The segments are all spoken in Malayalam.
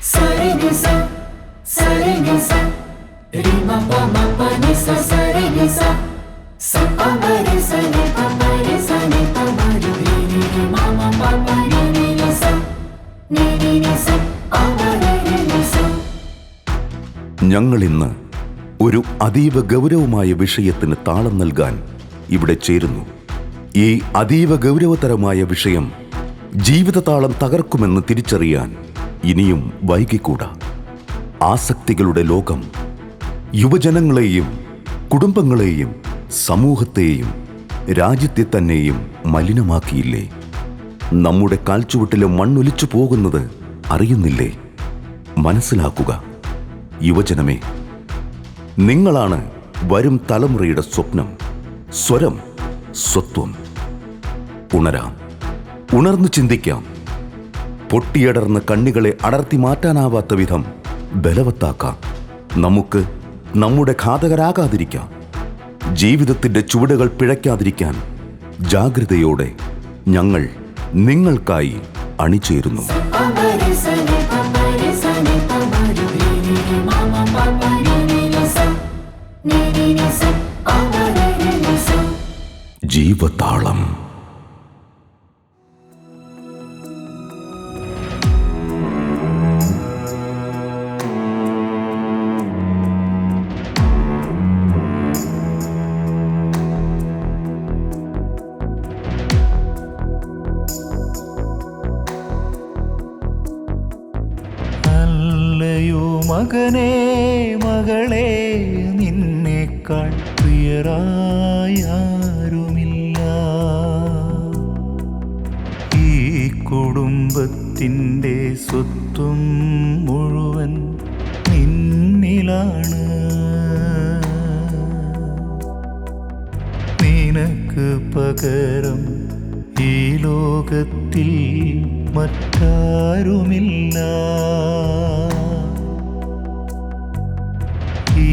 Sarenisa, sarenisa, rima pa ma pa ni sa sarenisa, sa pa ma re sa ni pa ma re re re ma ma pa pa ni ni sa, ni sa, pa ma re re sa. ഞങ്ങൾ ഇന്ന് ഒരു അതീവ ഗൗരവമായ വിഷയത്തിന് താളം നൽകാൻ ഇവിടെ ചേരുന്നു. ഈ അതീവ ഗൗരവതരമായ വിഷയം ജീവിതതാളം തകർക്കുമെന്ന് തിരിച്ചറിയാൻ ഇനിയും വൈകിക്കൂടാ. ആസക്തികളുടെ ലോകം യുവജനങ്ങളെയും കുടുംബങ്ങളെയും സമൂഹത്തെയും രാജ്യത്തെ തന്നെയും മലിനമാക്കിയില്ലേ? നമ്മുടെ കാൽച്ചുവട്ടിലെ മണ്ണൊലിച്ചു പോകുന്നത് അറിയുന്നില്ലേ? മനസ്സിലാക്കുക യുവജനമേ, നിങ്ങളാണ് വരും തലമുറയുടെ സ്വപ്നം, സ്വരം, സ്വത്വം. ഉണരാം, ഉണർന്നു ചിന്തിക്കാം. പൊട്ടിയടർന്ന കണ്ണികളെ അടർത്തി മാറ്റാനാവാത്ത വിധം ബലവത്താക്കാം. നമുക്ക് നമ്മുടെ ഘാതകരാകാതിരിക്കാം. ജീവിതത്തിന്റെ ചുവടുകൾ പിഴയ്ക്കാതിരിക്കാൻ ജാഗ്രതയോടെ ഞങ്ങൾ നിങ്ങൾക്കായി അണിചേരുന്നു. ജീവതാളം. മകനേ മകളെ, നിന്നേക്കാൾ പ്രിയരായാരുമില്ല. ഈ കുടുംബത്തിൻ്റെ സ്വത്വം മുഴുവൻ നിന്നിലാണ്. നിനക്ക് പകരം ഈ ലോകത്തിൽ മറ്റാരുമില്ല. ഈ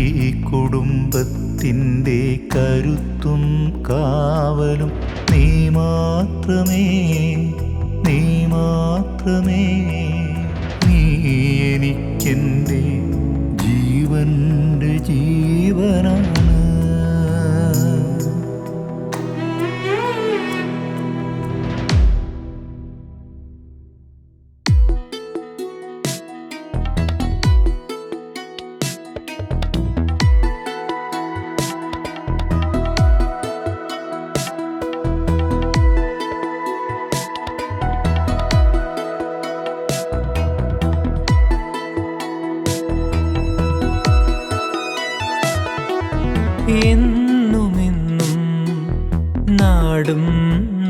കുടുംബത്തിൻ്റെ കരുത്തും കാവലും നീ മാത്രമേ, നീ മാത്രമേ. നീ എനിക്കെൻ്റെ ജീവൻ്റെ ജീവനാണ്. എന്നുമെന്നും നാടും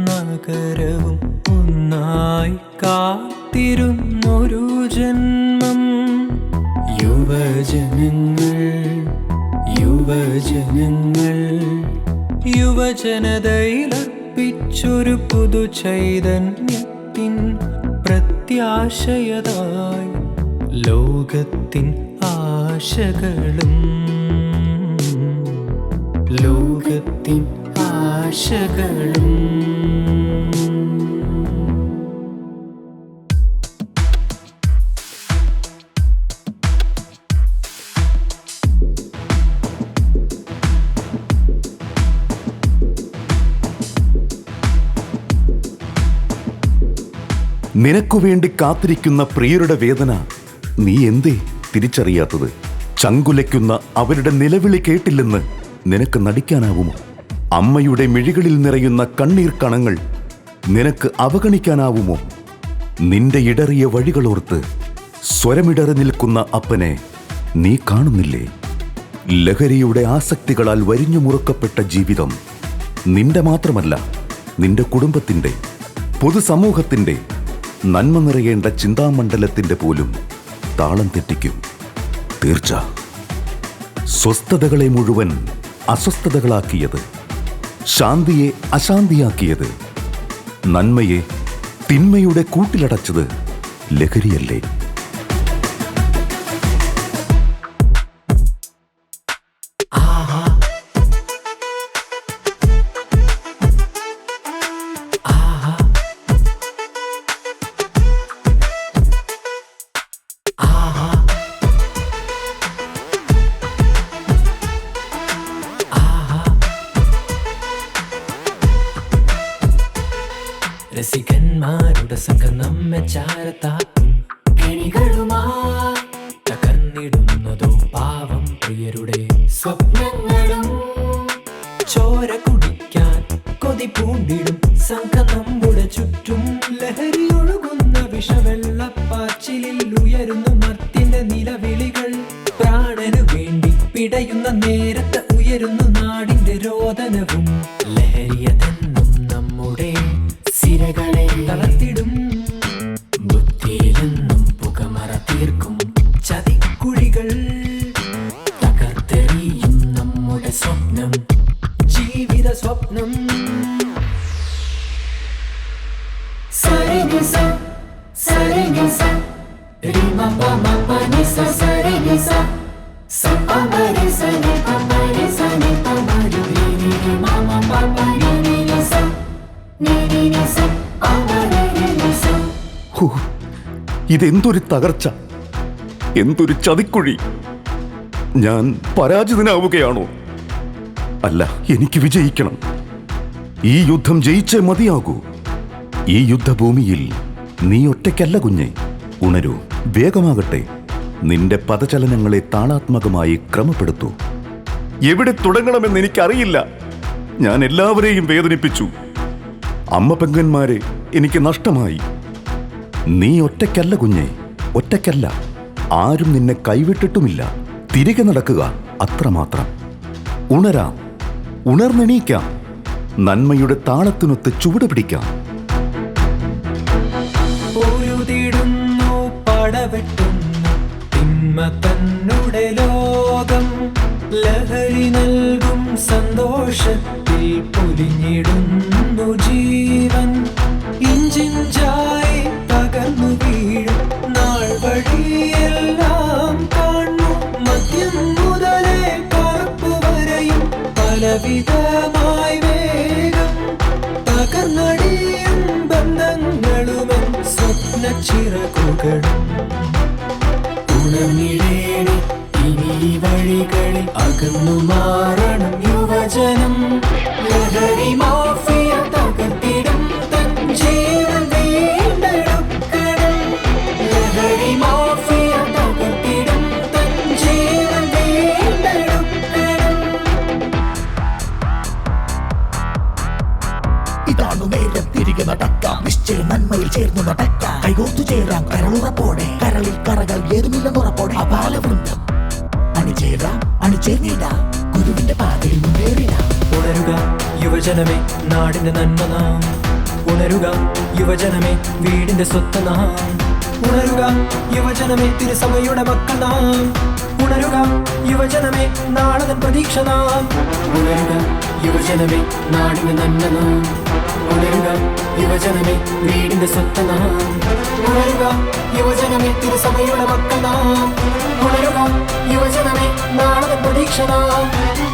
നഗരവും ഒന്നായി കാത്തിരുന്നൊരു ജന്മം. യുവജനങ്ങൾ, യുവജനങ്ങൾ, യുവജനതയിലർപ്പിച്ചൊരു പുതു ചൈതന്യത്തിൻ പ്രത്യാശയതായി ലോകത്തിൻ ആശകളും, ലോകത്തിൻ ആശകളും. നിനക്കു വേണ്ടി കാത്തിരിക്കുന്ന പ്രിയരുടെ വേദന നീ എന്തേ തിരിച്ചറിയാത്തത്? ചങ്കുലയ്ക്കുന്ന അവരുടെ നിലവിളി കേട്ടില്ലെന്ന് നിനക്ക് നടിക്കാനാവുമോ? അമ്മയുടെ മിഴികളിൽ നിറയുന്ന കണ്ണീർ കണങ്ങൾ നിനക്ക് അവഗണിക്കാനാവുമോ? നിന്റെ ഇടറിയ വഴികളോർത്ത് സ്വരമിടറി നിൽക്കുന്ന അപ്പനെ നീ കാണുന്നില്ലേ? ലഹരിയുടെ ആസക്തികളാൽ വരിഞ്ഞു മുറുക്കപ്പെട്ട ജീവിതം നിന്റെ മാത്രമല്ല, നിന്റെ കുടുംബത്തിൻ്റെ, പൊതുസമൂഹത്തിൻ്റെ, നന്മ നിറയേണ്ട ചിന്താമണ്ഡലത്തിൻ്റെ പോലും താളം തെറ്റിക്കും. തീർച്ച. സ്വസ്ഥതകളെ മുഴുവൻ അസ്വസ്ഥതകളാക്കിയത്, ശാന്തിയെ അശാന്തിയാക്കിയത്, നന്മയെ തിന്മയുടെ കൂട്ടിലടച്ചത് ലഹരിയല്ലേ? സംഘം നമ്മെ ചാരത്താക്കും. കെണികളുമാ തകർന്നിടുന്നതോ പാവം പ്രിയരുടെ സ്വപ്നങ്ങളും ചോര കുടിക്കാൻ കൊതി പൂണ്ടിടും സംഘം നമ്മുടെ ചുറ്റും. ലഹരി ഒഴുകുന്ന വിഷവെള്ളപ്പാച്ചിലിൽ ഉയരുന്നു മർത്തിന്റെ നിലവിളികൾ. പ്രാണനു വേണ്ടി പിടയുന്ന നേരത്ത് ഉയരുന്നു നാടിന്റെ രോദനവും. ലഹരിയതെന്നും നമ്മുടെ സിരകളെ തളർത്തിടും. ബുദ്ധിയിലെന്നും പുകമറ തീർക്കും ചതിക്കുഴികൾ തകർത്തെറിയും നമ്മുടെ സ്വപ്നം. ജീവിത സ്വപ്നം. സരിനിസ സരിനിസ റിമപമപനിസ സരിനിസ സപമരിസനി പമരിസനി പമരി റിമമപമരിനിസ നിനിനിസ പമരിനിസ. ഹൂ, ഇതെന്തൊരു തകർച്ച, എന്തൊരു ചതിക്കുഴി. ഞാൻ പരാജിതനാവുകയാണോ? അല്ല, എനിക്ക് വിജയിക്കണം. ഈ യുദ്ധം ജയിച്ചേ മതിയാകൂ. ഈ യുദ്ധഭൂമിയിൽ നീ ഒറ്റയ്ക്കല്ല കുഞ്ഞെ. ഉണരൂ, വേഗമാകട്ടെ. നിന്റെ പദചലനങ്ങളെ താളാത്മകമായി ക്രമപ്പെടുത്തൂ. എവിടെ തുടങ്ങണമെന്ന് എനിക്കറിയില്ല. ഞാൻ എല്ലാവരെയും വേദനിപ്പിച്ചു. അമ്മ പെങ്ങന്മാരെ എനിക്ക് നഷ്ടമായി. നീ ഒറ്റയ്ക്കല്ല കുഞ്ഞെ, ഒറ്റയ്ക്കല്ല. ആരും നിന്നെ കൈവിട്ടിട്ടുമില്ല. തിരികെ നടക്കുക, അത്രമാത്രം. ഉണരാം, ഉണർന്നെണീക്കാം. നന്മയുടെ താളത്തിനൊത്ത് ചുവട് പിടിക്കാം. പൊരുതിടുന്നു പടവെട്ടുന്നു തിന്മ തന്നുടെ ലോകം. ലഹരി നൽകും സന്തോഷത്തിൽ പൊലിഞ്ഞിടുന്നു ജീവൻ. ഇഞ്ചിഞ്ചായി തകർന്നു വീഴും നാൾ വഴിയെല്ലാം കാണുന്നു. മദ്യം മുതലേ കറുപ്പ് വരെയും പലവിധമായി വേഗം തകർന്നടിയും ബന്ധങ്ങളുമെൻ സ്വപ്നച്ചിറകുകളും. ഉണർന്നിടേണി ഇനി വഴികളിൽ അകന്നു മാറണം യുവജനം. ലഹരി മാഫിയ തകർത്തിടും തൻ ജീവൻ വീണ്ടെടുക്കണം. ലഹരി മാഫിയ തകർത്തിടും തൻ ജീവൻ വീണ്ടെടുക്കണം. ഇതാണു നേരം, തിരികെ നടക്കാം. നിശ്ചയം നന്മയിൽ ചേർന്നു നടക്കാം. കൈകോർത്തു ചേരാം കരളുറപ്പോടെ. കരളിൽ കറകൾ ഏതുമില്ലെന്നുറപ്പോടെ. അപാലവൃന്ദം അണിചേരാം, അണിചേർന്നിടാം. ഗുരുവിന്റെ പാതയിൽ മുന്നേറിടാം. ഉണരുക യുവജനമേ, നാടിന്റെ നന്മ നാം. ഉണരുക യുവജനമേ, വീടിന്റെ സ്വത്ത് നാം. ഉണരുക യുവജനമേ, തിരുസഭയുടെ മക്കൾ നാം. ഉണരുക യുവജനമേ, നാളെ പ്രതീക്ഷ നാം. ഉണരുക യുവജനമേ, നാടിന് നന്മ നാം. ഉണരുക യുവജനമേ, വീടിന്റെ സ്വത്ത് നാം. ഉണരുക യുവജനമേ, തിരുസഭയുടെ മക്കൾ നാം. ഉണരുക യുവജനമേ, നാളെ പ്രതീക്ഷ നാം.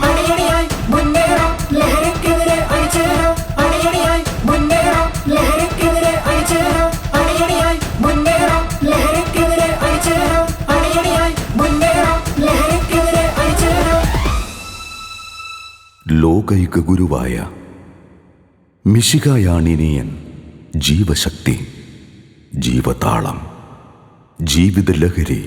അണിയണിയായി മുന്നേറാം, ലഹരിക്കെതിരെ അണിചേരാം. അണിയണിയായി മുന്നേറാം, ലഹരിക്കെതിരെ അണിചേരാം. അണിയണിയായി മുന്നേറാം, ലഹരിക്കെതിരെ അണിചേരാം. അണിയണിയായി മുന്നേറാം, ലഹരിക്കെതിരെ അണിചേരാം. ലോകൈക ഗുരുവായ മിശിഹായാണിനിയൻ ജീവശക്തി, ജീവതാളം, ജീവിത ലഹരി.